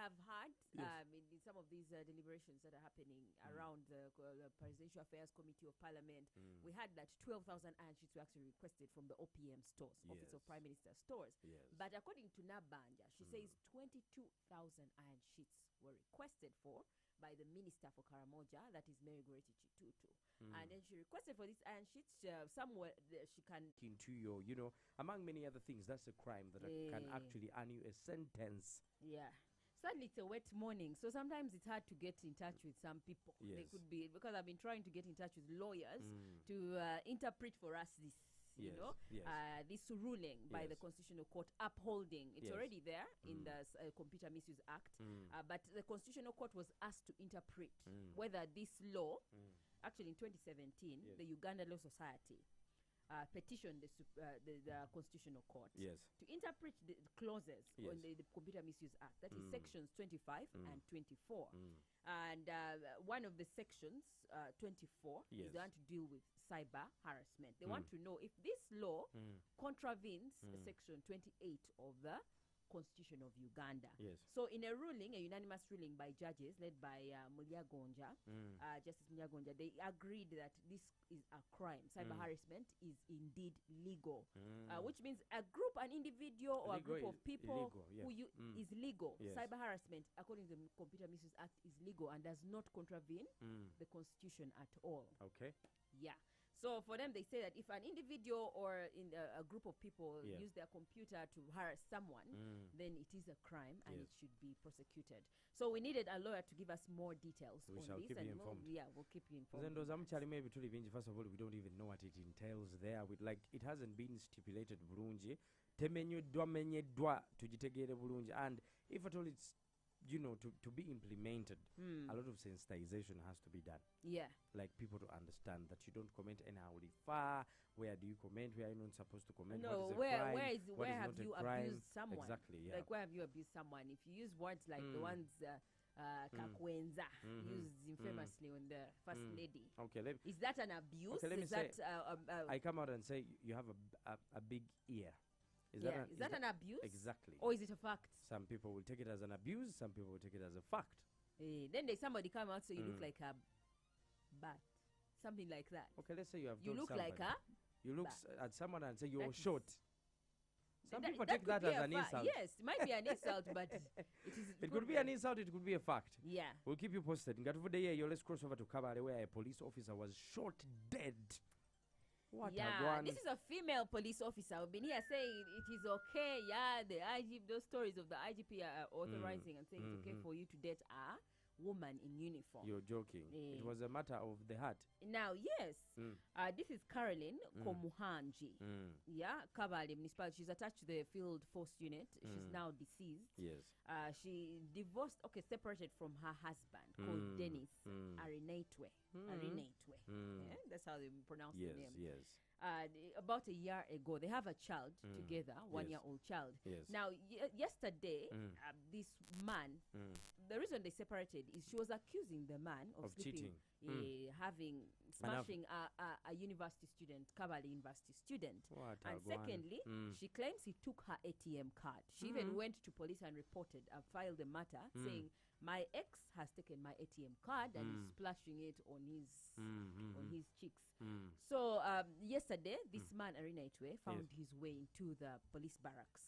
have had Yes. in some of these deliberations that are happening around the Presidential Affairs Committee of Parliament, we had that 12,000 iron sheets were actually requested from the OPM stores, Office of Prime Minister stores. Yes. But according to Nabanja, she says 22,000 iron sheets were requested for by the Minister for Karamoja, that is Mary Goreti Chitutu. And then she requested for these iron sheets somewhere she can... Into your, you know, among many other things, that's a crime that can actually earn you a sentence. Yeah. Sadly, it's a wet morning, so sometimes it's hard to get in touch with some people. Yes. They could be, because I've been trying to get in touch with lawyers to interpret for us this, you know, this ruling by the Constitutional Court upholding. It's already there in the Computer Misuse Act, but the Constitutional Court was asked to interpret whether this law, actually in 2017, the Uganda Law Society petitioned the Constitutional Court to interpret the clauses on the Computer Misuse Act. That is sections 25 and 24. And one of the sections, 24, is the one to deal with cyber harassment. They want to know if this law contravenes section 28 of the Constitution of Uganda. So in a ruling, a unanimous ruling by judges led by Mulyagonja, Justice Mulyagonja, they agreed that this is a crime. Cyber harassment is indeed legal, which means a group, an individual, or a group of people is legal. Cyber harassment, according to the Computer Misuse Act, is legal and does not contravene the Constitution at all. Okay. Yeah. So for them, they say that if an individual or in a group of people use their computer to harass someone, then it is a crime and it should be prosecuted. So we needed a lawyer to give us more details on this. Keep you informed. We'll keep you informed. Then those maybe first of all, we don't even know what it entails there. With like, it hasn't been stipulated bulungi. Temenyedwa tujitegere bulungi, and if at all it's, you know, to be implemented, a lot of sensitization has to be done. Yeah. Like people to understand that you don't comment anyhow far. Where do you comment? Where are you not supposed to comment? No, where have you abused someone? Exactly, yeah. Like, where have you abused someone? If you use words like the ones Kakwenza used infamously on the First Lady. Okay, is that an abuse? Okay, let me say, I come out and say you have a big ear. Is that an abuse? Exactly. Or is it a fact? Some people will take it as an abuse. Some people will take it as a fact. Then there's somebody come out, so you look like a bat. Something like that. Okay, let's say you have. You look somebody. like a. You look at someone and say you're short. Some people that take that as an insult. Yes, it might be an insult, but it could be an insult. It could be a fact. Yeah. We'll keep you posted. Let's cross over to Kabale, where a police officer was shot dead. This is a female police officer. We've been here saying it is okay. Yeah, the IGP, those stories of the IGP are authorizing and saying it's okay for you to date a woman in uniform. You're joking. It was a matter of the heart. Now, yes, this is Caroline Komuhanji. Yeah, Kabale municipality. She's attached to the field force unit. She's now deceased. Yes. She separated from her husband called Dennis Arinetwe. Yeah, that's how they pronounce the name. Yes. About a year ago, they have a child together, 1-year-old child. Yes. Now, yesterday, this man, the reason they separated is she was accusing the man of sleeping, cheating, smashing a university student, Kabale University student. And secondly, she claims he took her ATM card. She even went to police and reported, filed a matter saying, my ex has taken my ATM card and is splashing it on his cheeks. So yesterday, this man, Arinetwe, found his way into the police barracks.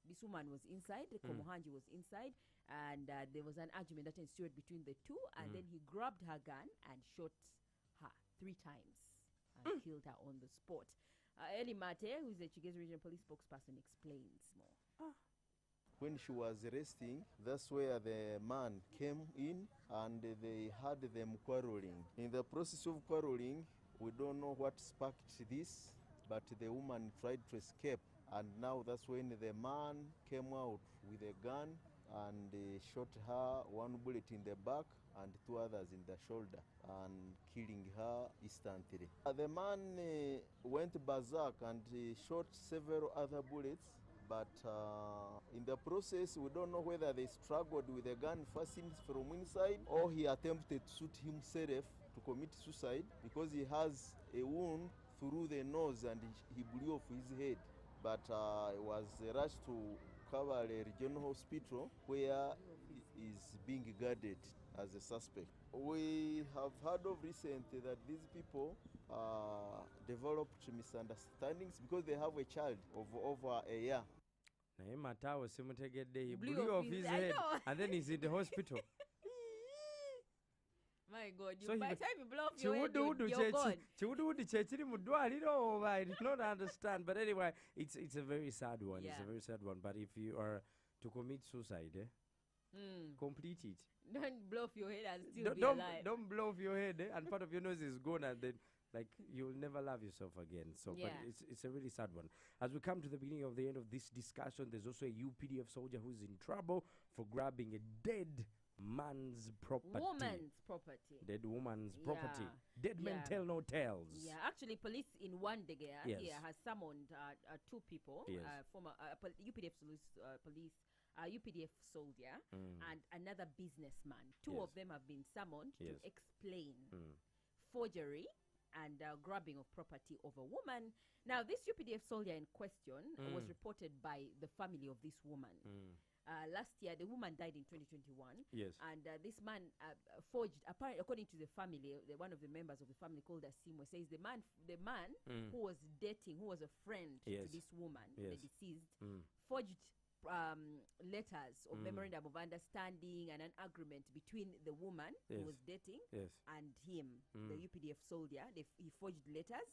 This woman was inside, Komuhanji was inside, and there was an argument that ensued between the two, and then he grabbed her gun and shot her 3 times and killed her on the spot. Eli Mate, who is the Chigezi Regional Police spokesperson, explains more. When she was resting, that's where the man came in and they had them quarreling. In the process of quarreling, we don't know what sparked this, but the woman tried to escape. And now that's when the man came out with a gun and shot her 1 bullet in the back and 2 others in the shoulder and killing her instantly. The man went berserk and shot several other bullets. But in the process, we don't know whether they struggled with the gun first from inside or he attempted to shoot himself to commit suicide because he has a wound through the nose and he blew off his head. But he was rushed to Kabale Regional Hospital where is being guarded as a suspect. We have heard of recently that these people developed misunderstandings because they have a child of over a year. naye Matawo simutegedde he Blew blew off off his his- I head know. and then he's in the hospital. My God, So by he- the time you blow off your head, Chiwuduwudu you're gone. chiwuduwudu kyekiri mu ddwaliro oba I do not understand, but anyway it's a very sad one. It's a Yeah. very sad one, but if you are to commit suicide, complete it. Don't blow off your head and still Don't, be don't, alive. don't blow off your head, and part of your nose is gone, and then like you'll never love yourself again. So, but Yeah. it's a really sad one. As we come to the beginning of the end of this discussion, there's also a UPDF soldier who's in trouble for grabbing a dead man's property. Woman's property. Dead woman's property. Yeah. Dead men Yeah. tell no tales. Yeah, actually, police in Wandegea Yes. here has summoned two people, Yes. former UPDF police, UPDF soldier, and another businessman. Two Yes. of them have been summoned Yes. to explain Mm. forgery and grabbing of property of a woman. Now, this UPDF soldier in question was reported by the family of this woman. Last year, the woman died in 2021. Yes. And this man forged, apparently, according to the family, one of the members of the family called Asimwe, says the man who was dating, who was a friend Yes. to this woman, Yes. the deceased, Mm. forged letters of memorandum of understanding and an agreement between the woman who Yes. was dating Yes. and him, the UPDF soldier. He forged letters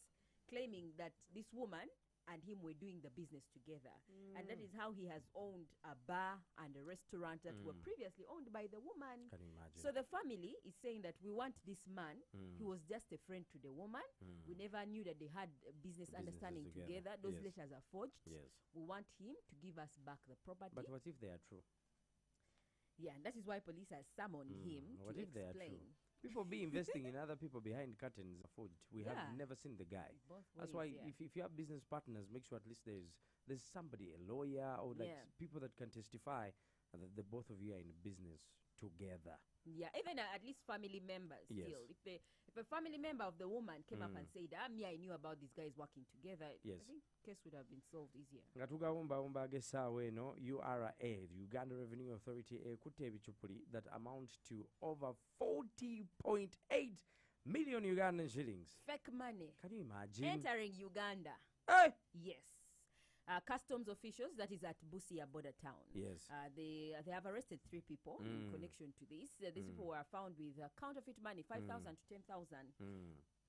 claiming that this woman and him were doing the business together. And that is how he has owned a bar and a restaurant that were previously owned by the woman. Can you imagine? So the family is saying that we want this man. He was just a friend to the woman. We never knew that they had a business understanding together. together. Those Yes. letters are forged. Yes. We want him to give us back the property. But what if they are true? Yeah, and that is why police has summoned him What to if they are true? explain. People be investing in other people behind curtains. Forged. We Yeah. have never seen the guy. Both That's ways, why yeah. if you have business partners, make sure at least there's somebody, a lawyer or like Yeah. people that can testify that the both of you are in business together. Yeah, even at least family members Yes. still. If a family member of the woman came up and said, I knew about these guys working together, Yes. I think case would have been solved easier. nga tugawumbawumba ag'essaawa eno URA, the Uganda Revenue Authority, ekutte ebicupuli that amount to over 40.8 million Ugandan shillings. Fake money Can you imagine? entering Uganda. Hey! Yes. Customs officials, that is at Busia border town. Yes. They have arrested 3 people in connection to this. These people were found with counterfeit money, 5,000 to 10,000,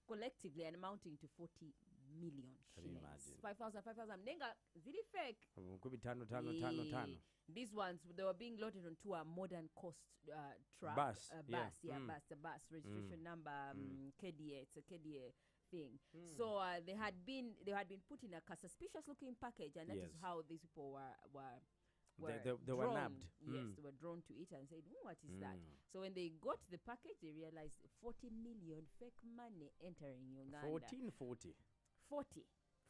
collectively and amounting to 40 million Can you shillings. imagine? 5,000. Nenga, zili fake. 15. These ones, they were being loaded onto a modern coast truck. Bus, A yeah. bus, a bus. Registration number, KDA. It's a KDA thing. So they had been put in a suspicious looking package, and that is Yes. how these people were They were drawn. nabbed. Yes, they were drawn to it and said, what is that? So when they got the package, they realized 40 million fake money entering Uganda. 1440.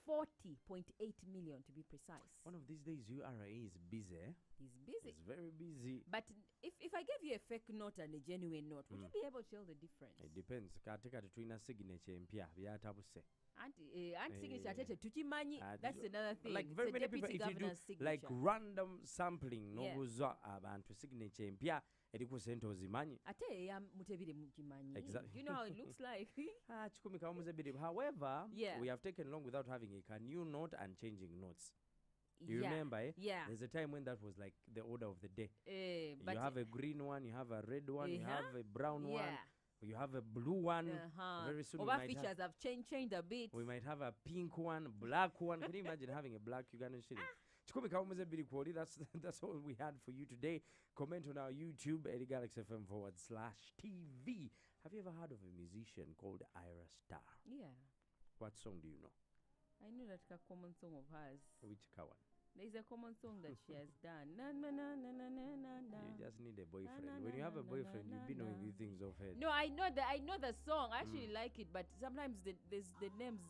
40.8 million to be precise. One of these days URA is busy. He's busy. It's very busy. But if I gave you a fake note and a genuine note, would you be able to tell the difference? It depends. Kate kati tulina signature empya byatabuse. Anti signature atete tukimanyi. Ah, That's another thing. Like It's very a many people, deputy if you do governor's signature. like random sampling, Yeah. nobuza abantu signature empya eriku sente ozimanyi. Ate ya mutebire mukimanyi. Exactly. Do you know how it looks like? Kikumi kamuze biri. However, Yeah. we have taken long without having a new note and changing notes. You Yeah. remember, eh? Yeah. There's a time when that was like the order of the day. But You have a green one, you have a red one, you have a brown one, yeah. you have a blue one. Very soon we Our might features have changed a bit. we might have a pink one, black one. Can you imagine having a black Ugandan shilling? Chikumi kamuze biri kwoli. That's all we had for you today. Comment on our YouTube, @GalaxyFM/TV. Have you ever heard of a musician called Ira Star? Yeah. What song do you know? I know that a common song of hers. Which one? There's a common song that she has done. Na na na na na na na na. You just need a boyfriend. na, When you have a na, na, boyfriend, na, you've been knowing na. these things off head. No, I know the song. I actually like it, but sometimes there's the names